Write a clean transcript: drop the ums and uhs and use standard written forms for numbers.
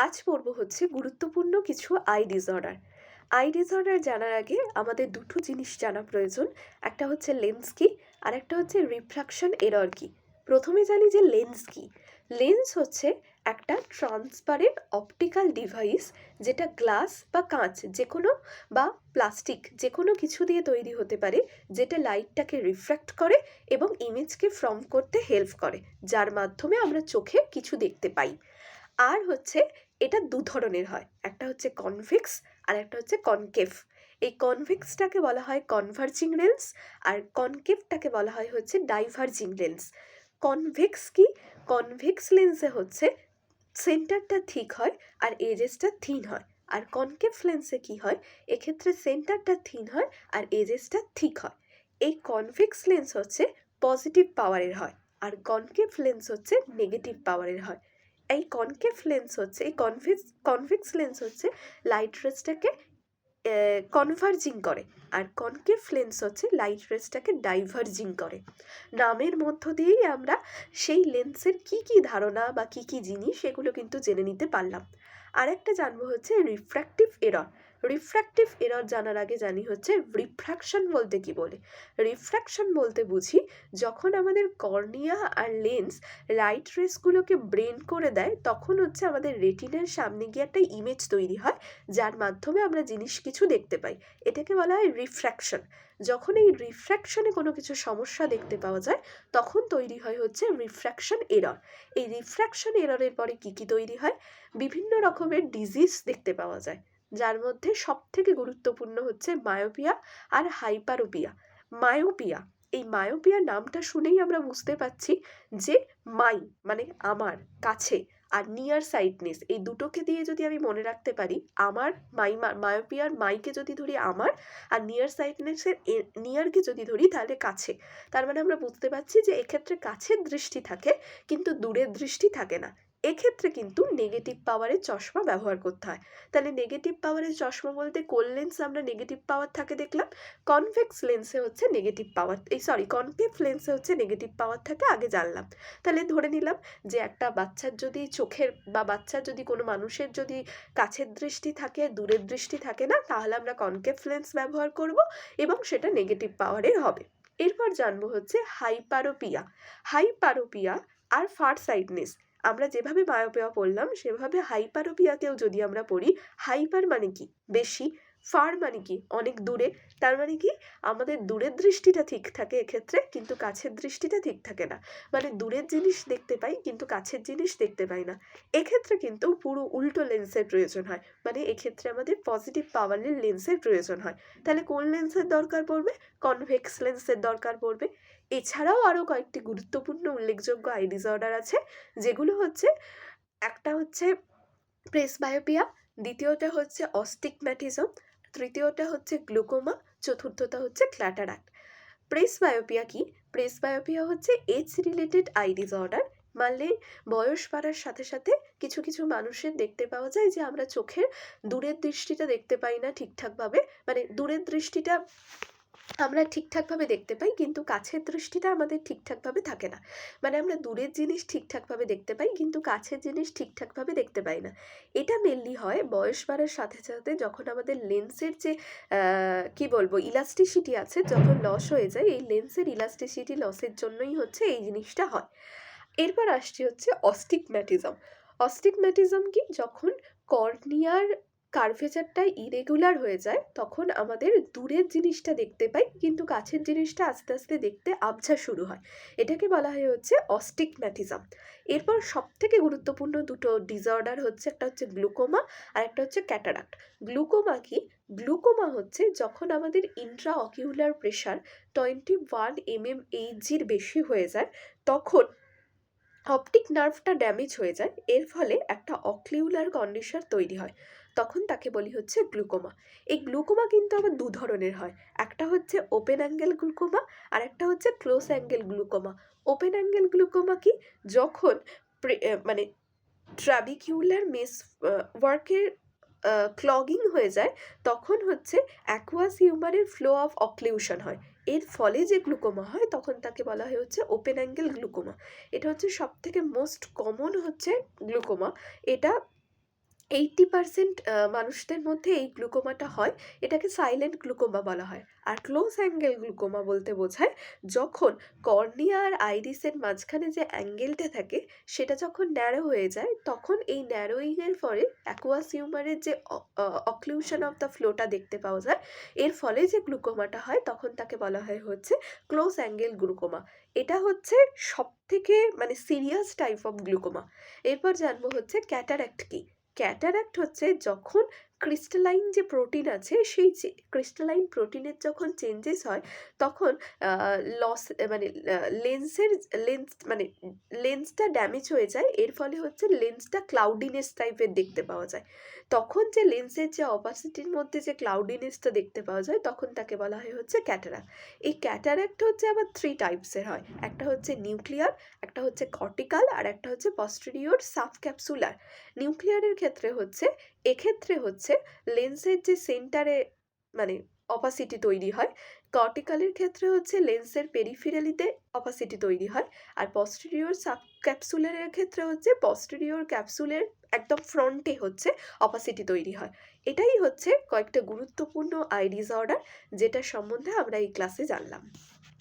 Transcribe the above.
আজ পড়ব হচ্ছে গুরুত্বপূর্ণ কিছু আই ডিসঅর্ডার। আই ডিসঅর্ডার জানার আগে আমাদের দুটো জিনিস জানা প্রয়োজন। একটা হচ্ছে লেন্স কি, আর একটা হচ্ছে রিফ্রাকশন এরর কি। প্রথমে জানি যে লেন্স কি। লেন্স হচ্ছে একটা ট্রান্সপারেন্ট অপটিক্যাল ডিভাইস, যেটা গ্লাস বা কাঁচ যে কোনো বা প্লাস্টিক যে কোনো কিছু দিয়ে তৈরি হতে পারে, যেটা লাইটটাকে রিফ্র্যাক্ট করে এবং ইমেজকে ফর্ম করতে হেল্প করে, যার মাধ্যমে আমরা চোখে কিছু দেখতে পাই। আর হচ্ছে এটা দু ধরনের হয়, একটা হচ্ছে কনভেক্স আর একটা হচ্ছে কনকেভ। এই কনভেক্সটাকে বলা হয় কনভার্জিং লেন্স, আর কনকেভটাকে বলা হয় হচ্ছে ডাইভার্জিং লেন্স। কনভেক্স কি? কনভেক্স লেন্সে হচ্ছে সেন্টারটা ঠিক হয় আর এজেসটা থিন হয়। আর কনকেভ লেন্সে কি হয়, এক্ষেত্রে সেন্টারটা থিন হয় আর এজেসটা ঠিক হয়। এই কনভেক্স লেন্স হচ্ছে পজিটিভ পাওয়ারের হয়, আর কনকেভ লেন্স হচ্ছে নেগেটিভ পাওয়ারের হয়। এই কনকেভ লেন্স হচ্ছে এই কনভেক্স লেন্স হচ্ছে লাইট রেসটাকে কনভার্জিং করে, আর কনকেভ লেন্স হচ্ছে লাইট রেসটাকে ডাইভার্জিং করে। নামের মধ্য দিয়েই আমরা সেই লেন্সের কি কি ধারণা বা কি কি জিনিস সেগুলো কিন্তু জেনে নিতে পারলাম। আরেকটা জানবো হচ্ছে রিফ্র্যাক্টিভ এরর। রিফ্র্যাক্টিভ এরর জানার আগে জানি হচ্ছে রিফ্র্যাকশন বলতে কি বলে। রিফ্র্যাকশন বলতে বুঝি যখন আমাদের কর্নিয়া আর লেন্স লাইট রেসগুলোকে ব্রেন করে দেয়, তখন হচ্ছে আমাদের রেটিনার সামনে গিয়ে একটা ইমেজ তৈরি হয়, যার মাধ্যমে আমরা জিনিস কিছু দেখতে পাই। এটাকে বলা হয় রিফ্র্যাকশন। যখন এই রিফ্র্যাকশনে কোনো কিছু সমস্যা দেখতে পাওয়া যায়, তখন তৈরি হয় হচ্ছে রিফ্র্যাকশন এরর। এই রিফ্র্যাকশন এররের পরে কি কি তৈরি হয়? বিভিন্ন রকমের ডিজিজ দেখতে পাওয়া যায়, যার মধ্যে সবথেকে গুরুত্বপূর্ণ হচ্ছে মায়োপিয়া আর হাইপারোপিয়া। মায়োপিয়া, এই মায়োপিয়া নামটা শুনেই আমরা বুঝতে পারছি যে মাই মানে আমার, কাছে, আর নিয়ার সাইটনেস, এই দুটোকে দিয়ে যদি আমি মনে রাখতে পারি, আমার মায়োপিয়ার মাইকে যদি ধরি আমার, আর নিয়ার সাইটনেসের নিয়ারকে যদি ধরি তাহলে কাছে। তার মানে আমরা বুঝতে পারছি যে এক্ষেত্রে কাছের দৃষ্টি থাকে কিন্তু দূরের দৃষ্টি থাকে না। এক্ষেত্রে কিন্তু নেগেটিভ পাওয়ারের চশমা ব্যবহার করতে হয়। তাহলে নেগেটিভ পাওয়ারের চশমা বলতে কোন লেন্স আমরা নেগেটিভ পাওয়ার থাকে দেখলাম? কনভেক্স লেন্সে হচ্ছে নেগেটিভ পাওয়ার, কনকেভ লেন্সে হচ্ছে নেগেটিভ পাওয়ার থাকে, আগে জানলাম। তাহলে ধরে নিলাম যে একটা বাচ্চার যদি চোখের বা বাচ্চার যদি কোনো মানুষের যদি কাছের দৃষ্টি থাকে, দূরের দৃষ্টি থাকে না, তাহলে আমরা কনকেভ লেন্স ব্যবহার করব এবং সেটা নেগেটিভ পাওয়ারের হবে। এরপর জানবো হচ্ছে হাইপারোপিয়া। হাইপারোপিয়া আর ফার সাইটনেস। আমরা যেভাবে মায়োপিয়া পড়লাম সেভাবে হাইপারোপিয়াকেও যদি আমরা পড়ি, হাইপার মানে কি বেশি, ফার মানে কি অনেক দূরে। তার মানে কি আমাদের দূরের দৃষ্টিটা ঠিক থাকে এক্ষেত্রে, কিন্তু কাছের দৃষ্টিটা ঠিক থাকে না। মানে দূরের জিনিস দেখতে পাই কিন্তু কাছের জিনিস দেখতে পাই না। এক্ষেত্রে কিন্তু পুরো উল্টো লেন্সের প্রয়োজন হয়, মানে এক্ষেত্রে আমাদের পজিটিভ পাওয়ারের লেন্সের প্রয়োজন হয়। তাহলে কোন লেন্সের দরকার পড়বে? কনভেক্স লেন্সের দরকার পড়বে। এছাড়াও আরও কয়েকটি গুরুত্বপূর্ণ উল্লেখযোগ্য আই ডিসঅর্ডার আছে, যেগুলো হচ্ছে, একটা হচ্ছে প্রেসবায়োপিয়া, দ্বিতীয়টা হচ্ছে অস্টিগম্যাটিজম, তৃতীয়টা হচ্ছে গ্লুকোমা, চতুর্থটা হচ্ছে ক্ল্যাটারাক্ট। প্রেসবায়োপিয়া কি? প্রেসবায়োপিয়া হচ্ছে এজ রিলেটেড আই ডিসঅর্ডার। মানে বয়স বাড়ার সাথে সাথে কিছু কিছু মানুষের দেখতে পাওয়া যায় যে আমরা চোখের দূরের দৃষ্টিটা দেখতে পাই না ঠিকঠাকভাবে, মানে দূরের দৃষ্টিটা আমরা ঠিকঠাকভাবে দেখতে পাই কিন্তু কাছের দৃষ্টিটা আমাদের ঠিকঠাকভাবে থাকে না। মানে আমরা দূরের জিনিস ঠিকঠাকভাবে দেখতে পাই কিন্তু কাছের জিনিস ঠিকঠাকভাবে দেখতে পাই না। এটা মেনলি হয় বয়স বাড়ার সাথে সাথে, যখন আমাদের লেন্সের যে কি বলবো ইলাস্টিসিটি আছে যখন লস হয়ে যায়, এই লেন্সের ইলাস্টিসিটি লসের জন্যই হচ্ছে এই জিনিসটা হয়। এরপর আসছে হচ্ছে অস্টিগম্যাটিজম। অস্টিগম্যাটিজম কি? যখন কর্নিয়ার কার্ভেচারটা ইরেগুলার হয়ে যায়, তখন আমাদের দূরের জিনিসটা দেখতে পাই কিন্তু কাছের জিনিসটা আস্তে আস্তে দেখতে আবঝা শুরু হয়। এটাকে বলা হয় হচ্ছে অস্টিগম্যাটিজম। এরপর সবথেকে গুরুত্বপূর্ণ দুটো ডিসঅর্ডার হচ্ছে, একটা হচ্ছে গ্লুকোমা আর একটা হচ্ছে ক্যাটারাক্ট। গ্লুকোমা কি? গ্লুকোমা হচ্ছে যখন আমাদের ইন্ট্রা অকিউলার প্রেশার 21 mmHg বেশি হয়ে যায়, তখন অপটিক নার্ভটা ড্যামেজ হয়ে যায়, এর ফলে একটা অক্লিউলার কন্ডিশন তৈরি হয়, তখন তাকে বলি হচ্ছে গ্লুকোমা। এই গ্লুকোমা কিন্তু আবার দু ধরনের হয়, একটা হচ্ছে ওপেন অ্যাঙ্গেল গ্লুকোমা আর একটা হচ্ছে close angle glaucoma. Open angle glaucoma কি? যখন মানে ট্রাবিকিউলার মেস ওয়ার্কের ক্লগিং হয়ে যায়, তখন হচ্ছে অ্যাকুয়াস হিউমারের ফ্লো অফ অক্লিউশন হয়, এর ফলে যে গ্লুকোমা হয় তখন তাকে বলা হয় হচ্ছে ওপেন অ্যাঙ্গেল গ্লুকোমা। এটা হচ্ছে সবথেকে মোস্ট কমন হচ্ছে গ্লুকোমা। এটা 80% মানুষদের মধ্যে এই গ্লুকোমাটা হয়। এটাকে সাইলেন্ট গ্লুকোমা বলা হয়। আর ক্লোজ অ্যাঙ্গেল গ্লুকোমা বলতে বোঝায় যখন কর্নিয়া আর আইরিসের মাঝখানে যে অ্যাঙ্গেলটা থাকে সেটা যখন ন্যারো হয়ে যায়, তখন এই ন্যারোইং এর ফলে অ্যাকুয়াস হিউমারের যে অক্লুশন অফ দ্য ফ্লোটা দেখতে পাওয়া যায়, এর ফলে যে গ্লুকোমাটা হয় তখন তাকে বলা হয় হচ্ছে ক্লোজ অ্যাঙ্গেল গ্লুকোমা। এটা হচ্ছে সবথেকে মানে সিরিয়াস টাইপ অফ গ্লুকোমা। এরপর জানবো হচ্ছে ক্যাটারাক্ট কি। ক্যাটারাক্ট হচ্ছে যখন ক্রিস্টালাইন যে প্রোটিন আছে সেই ক্রিস্টালাইন প্রোটিনের যখন চেঞ্জেস হয়, তখন লস মানে লেন্সের লেন্স মানে লেন্সটা ড্যামেজ হয়ে যায়। এর ফলে হচ্ছে লেন্সটা ক্লাউডিনেস টাইপের দেখতে পাওয়া যায়। তখন যে লেন্সের যে অপাসিটির মধ্যে যে ক্লাউডিনেসটা দেখতে পাওয়া যায় তখন তাকে বলা হয় হচ্ছে ক্যাটারাক্ট। এই ক্যাটারাক্ট হচ্ছে আবার 3 টাইপসের হয়। একটা হচ্ছে নিউক্লিয়ার, একটা হচ্ছে কর্টিক্যাল, আর একটা হচ্ছে পস্টেরিয়র সাবক্যাপসুলার। নিউক্লিয়ারের ক্ষেত্রে হচ্ছে এক্ষেত্রে হচ্ছে লেন্সের যে সেন্টারে মানে অপাসিটি তৈরি হয়। কর্টিক্যালের ক্ষেত্রে হচ্ছে লেন্সের পেরিফেরালিতে অপাসিটি তৈরি হয়। আর পস্টেরিয়র সাবক্যাপসুলারের ক্ষেত্রে হচ্ছে পস্টেরিয়র ক্যাপসুলের একদম ফ্রন্টে হচ্ছে অপাসিটি তৈরি হয়। এটাই হচ্ছে কয়েকটা গুরুত্বপূর্ণ আই ডিসঅর্ডার যেটার সম্বন্ধে আমরা এই ক্লাসে জানলাম।